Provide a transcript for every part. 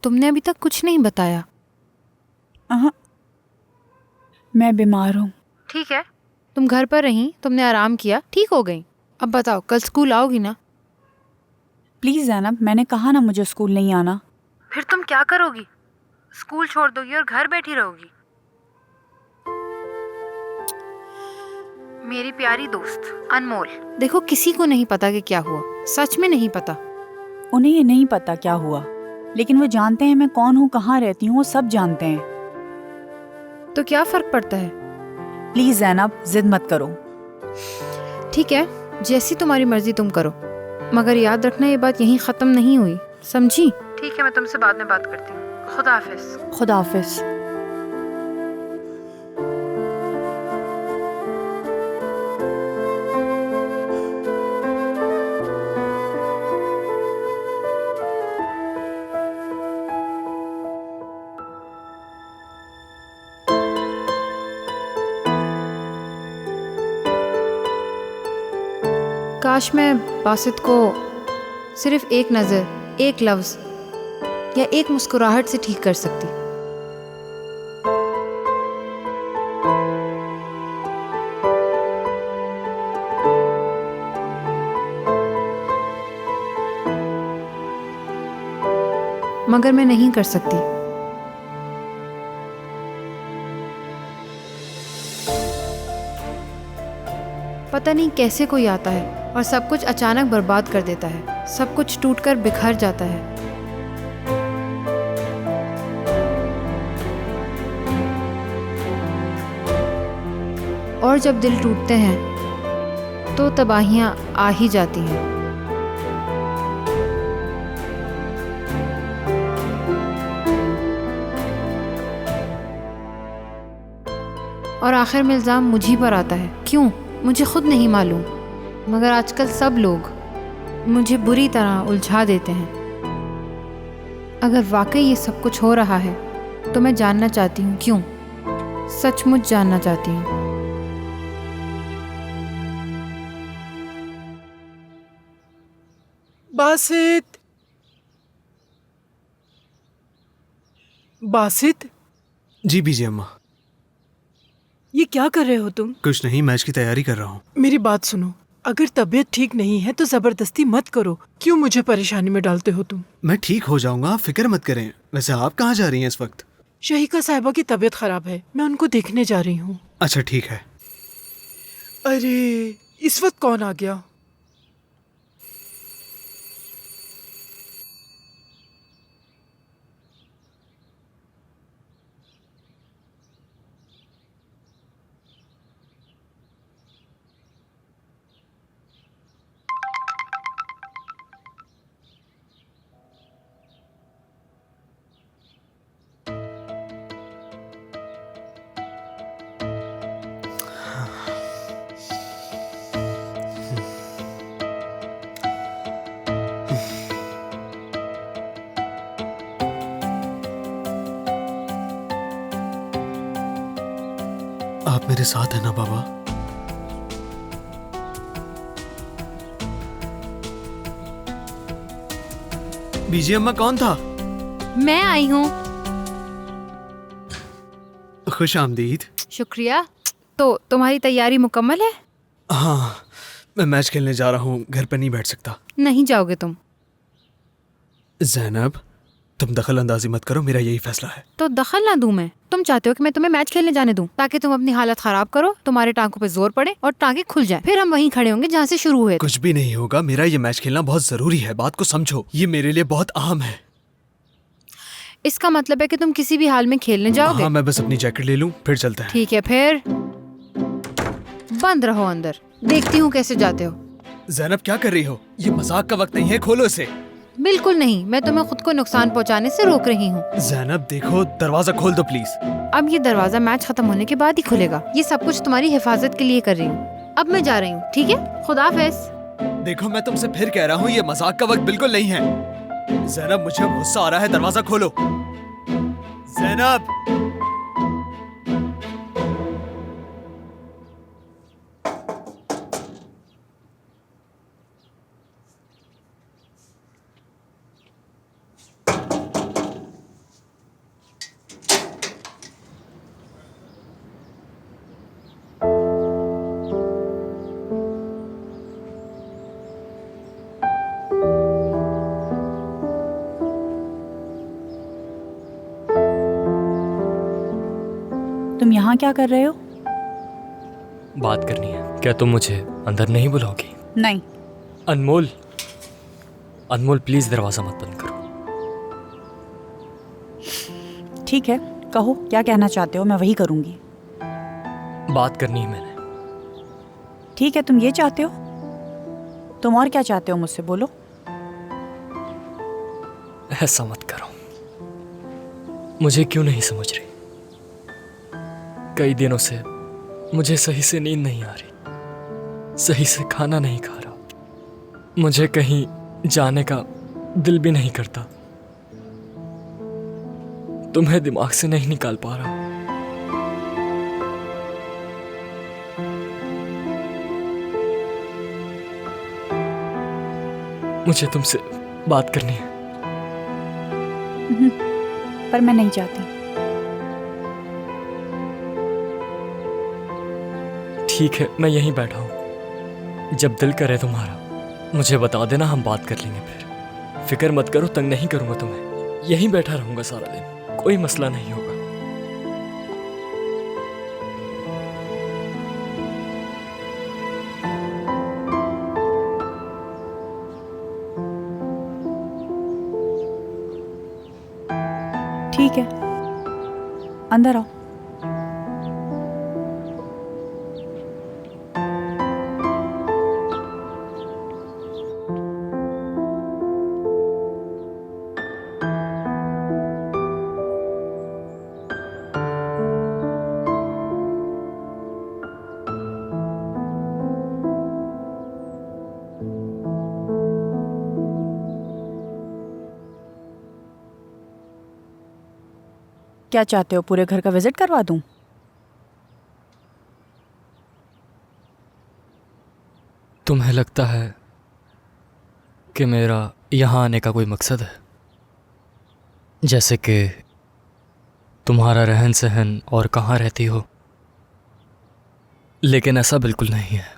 तुमने अभी तक कुछ नहीं बताया। मैं बीमार हूँ। ठीक है, तुम घर पर रही, तुमने आराम किया, ठीक हो गई। अब बताओ, कल स्कूल आओगी ना? प्लीज़ ज़ैनब, मैंने कहा ना मुझे स्कूल नहीं आना। फिर तुम क्या करोगी? स्कूल छोड़ दोगी और घर बैठी रहोगी? मेरी प्यारी दोस्त अनमोल, देखो किसी को नहीं पता कि क्या हुआ, सच में नहीं पता। उन्हें ये नहीं पता क्या हुआ, लेकिन वो जानते हैं मैं कौन हूँ, कहाँ रहती हूँ, वो सब जानते हैं। तो क्या फर्क पड़ता है? प्लीज़ ज़ैनब, जिद मत करो। ठीक है, जैसी तुम्हारी मर्जी तुम करो, मगर याद रखना ये बात यहीं ख़त्म नहीं हुई, समझी? ठीक है, मैं तुमसे बाद में बात करती हूँ। खुदा हाफिज। खुदा हाफिज। काश मैं बासित को सिर्फ एक नज़र, एक लफ्ज़ या एक मुस्कुराहट से ठीक कर सकती। मगर मैं नहीं कर सकती। पता नहीं कैसे कोई आता है और सब कुछ अचानक बर्बाद कर देता है, सब कुछ टूटकर बिखर जाता है। और जब दिल टूटते हैं तो तबाहियां आ ही जाती हैं। और आखिर में इल्ज़ाम मुझी पर आता है। क्यों? मुझे खुद नहीं मालूम, मगर आजकल सब लोग मुझे बुरी तरह उलझा देते हैं। अगर वाकई ये सब कुछ हो रहा है तो मैं जानना चाहती हूँ क्यों, सचमुच जानना चाहती हूँ। बासित, बासित, जी बीजी अम्मा। ये क्या कर रहे हो तुम? कुछ नहीं, मैच की तैयारी कर रहा हूँ। मेरी बात सुनो, अगर तबीयत ठीक नहीं है तो जबरदस्ती मत करो। क्यों मुझे परेशानी में डालते हो तुम? मैं ठीक हो जाऊंगा, आप फिक्र मत करें। वैसे आप कहाँ जा रही हैं इस वक्त? शहीका साहिबा की तबीयत खराब है, मैं उनको देखने जा रही हूँ। अच्छा ठीक है। अरे इस वक्त कौन आ गया? आप मेरे साथ हैं ना बाबा? बीजी अम्मा कौन था? मैं आई हूँ। खुश आमदीद। शुक्रिया। तो तुम्हारी तैयारी मुकम्मल है? हाँ, मैं मैच खेलने जा रहा हूँ, घर पर नहीं बैठ सकता। नहीं जाओगे तुम? ज़ैनब, तुम दखल अंदाजी मत करो, मेरा यही फैसला है। तो दखल ना दूं मैं? तुम चाहते हो कि मैं तुम्हें मैच खेलने जाने दूं ताकि तुम अपनी हालत खराब करो, तुम्हारे टांगों पे जोर पड़े और टांगे खुल जाएं, फिर हम वहीं खड़े होंगे जहाँ से शुरू हुए थे। कुछ भी नहीं होगा, मेरा ये मैच खेलना बहुत जरूरी है, बात को समझो, ये मेरे लिए बहुत अहम है। इसका मतलब है कि तुम किसी भी हाल में खेलने जाओगे? हाँ, मैं बस अपनी जैकेट ले लूँ, फिर चलते हैं। ठीक है, फिर बंद रहो अंदर, देखती हूँ कैसे जाते हो। ज़ैनब क्या कर रही हो? ये मजाक का वक्त नहीं है, खोलो इसे। बिल्कुल नहीं, मैं तुम्हें खुद को नुकसान पहुँचाने से रोक रही हूँ। ज़ैनब देखो, दरवाजा खोल दो प्लीज। अब ये दरवाजा मैच खत्म होने के बाद ही खुलेगा। ये सब कुछ तुम्हारी हिफाजत के लिए कर रही हूँ। अब मैं जा रही हूँ, ठीक है? खुदा हाफिज। देखो मैं तुमसे फिर कह रहा हूँ, ये मजाक का वक्त बिल्कुल नहीं है। ज़ैनब मुझे गुस्सा आ रहा है, दरवाजा खोलो। ज़ैनब। तुम यहाँ क्या कर रहे हो? बात करनी है। क्या तुम मुझे अंदर नहीं बुलाओगी? नहीं। अनमोल, अनमोल प्लीज दरवाजा मत बंद करो। ठीक है, कहो क्या कहना चाहते हो, मैं वही करूँगी। बात करनी है मैंने। ठीक है, तुम ये चाहते हो? तुम और क्या चाहते हो मुझसे, बोलो। ऐसा मत करो। मुझे क्यों नहीं समझ रही? कई दिनों से मुझे सही से नींद नहीं आ रही, सही से खाना नहीं खा रहा, मुझे कहीं जाने का दिल भी नहीं करता। तुम्हें दिमाग से नहीं निकाल पा रहा। मुझे तुमसे बात करनी है। पर मैं नहीं चाहती। ठीक है, मैं यहीं बैठा हूं। जब दिल करे तुम्हारा मुझे बता देना, हम बात कर लेंगे फिर। फिक्र मत करो, तंग नहीं करूंगा तुम्हें। यहीं बैठा रहूंगा सारा दिन, कोई मसला नहीं होगा। ठीक है, अंदर आओ। क्या चाहते हो, पूरे घर का विजिट करवा दूं? तुम्हें लगता है कि मेरा यहाँ आने का कोई मकसद है? जैसे कि तुम्हारा रहन सहन और कहाँ रहती हो, लेकिन ऐसा बिल्कुल नहीं है।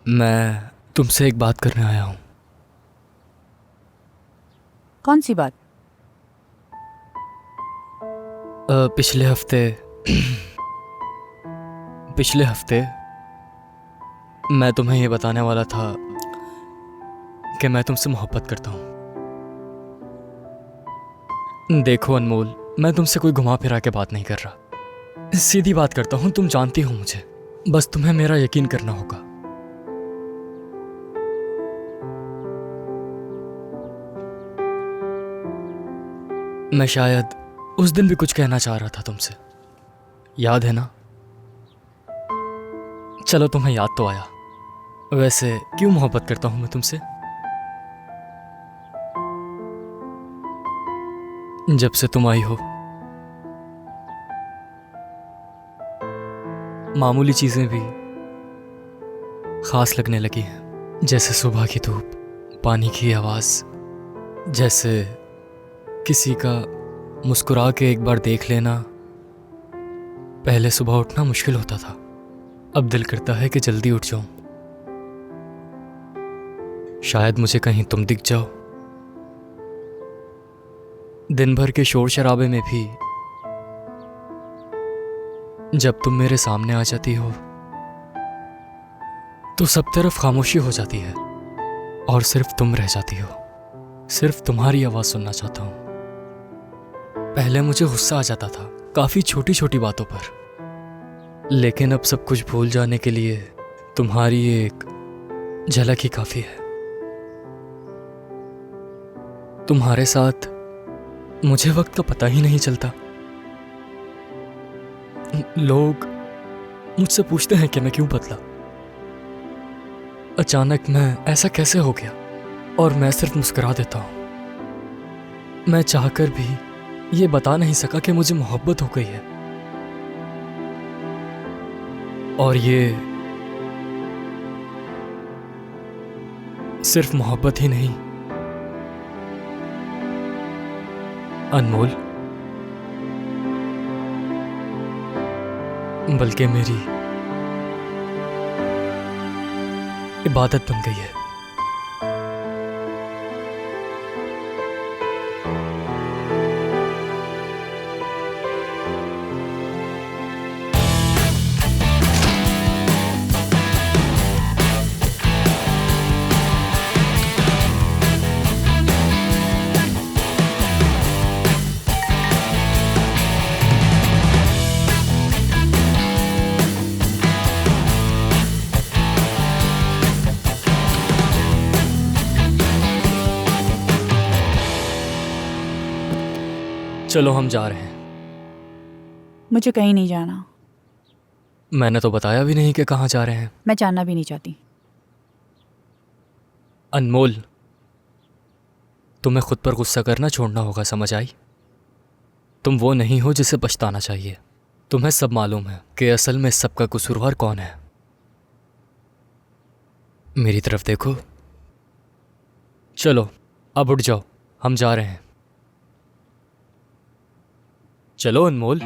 मैं तुमसे एक बात करने आया हूँ। कौन सी बात? पिछले हफ्ते मैं तुम्हें ये बताने वाला था कि मैं तुमसे मोहब्बत करता हूँ। देखो अनमोल, मैं तुमसे कोई घुमा फिरा के बात नहीं कर रहा, सीधी बात करता हूँ। तुम जानती हो मुझे, बस तुम्हें मेरा यकीन करना होगा। मैं शायद उस दिन भी कुछ कहना चाह रहा था तुमसे, याद है ना? चलो तुम्हें याद तो आया। वैसे क्यों मोहब्बत करता हूं मैं तुमसे? जब से तुम आई हो, मामूली चीजें भी खास लगने लगी हैं। जैसे सुबह की धूप, पानी की आवाज, जैसे किसी का मुस्कुरा के एक बार देख लेना। पहले सुबह उठना मुश्किल होता था, अब दिल करता है कि जल्दी उठ जाऊं। शायद मुझे कहीं तुम दिख जाओ। दिन भर के शोर शराबे में भी जब तुम मेरे सामने आ जाती हो तो सब तरफ खामोशी हो जाती है और सिर्फ तुम रह जाती हो। सिर्फ तुम्हारी आवाज सुनना चाहता हूं। पहले मुझे गुस्सा आ जाता था काफी छोटी छोटी बातों पर, लेकिन अब सब कुछ भूल जाने के लिए तुम्हारी एक झलक ही काफी है। तुम्हारे साथ मुझे वक्त का पता ही नहीं चलता। लोग मुझसे पूछते हैं कि मैं क्यों बदला, अचानक मैं ऐसा कैसे हो गया, और मैं सिर्फ मुस्कुरा देता हूं। मैं चाहकर भी ये बता नहीं सका कि मुझे मोहब्बत हो गई है। और ये सिर्फ मोहब्बत ही नहीं अनमोल, बल्कि मेरी इबादत बन गई है। चलो हम जा रहे हैं। मुझे कहीं नहीं जाना। मैंने तो बताया भी नहीं कि कहाँ जा रहे हैं। मैं जानना भी नहीं चाहती। अनमोल, तुम्हें खुद पर गुस्सा करना छोड़ना होगा, समझ आई? तुम वो नहीं हो जिसे पछताना चाहिए। तुम्हें सब मालूम है कि असल में इस सब का कसूरवार कौन है। मेरी तरफ देखो। चलो अब उठ जाओ, हम जा रहे हैं। चलो अनमोल।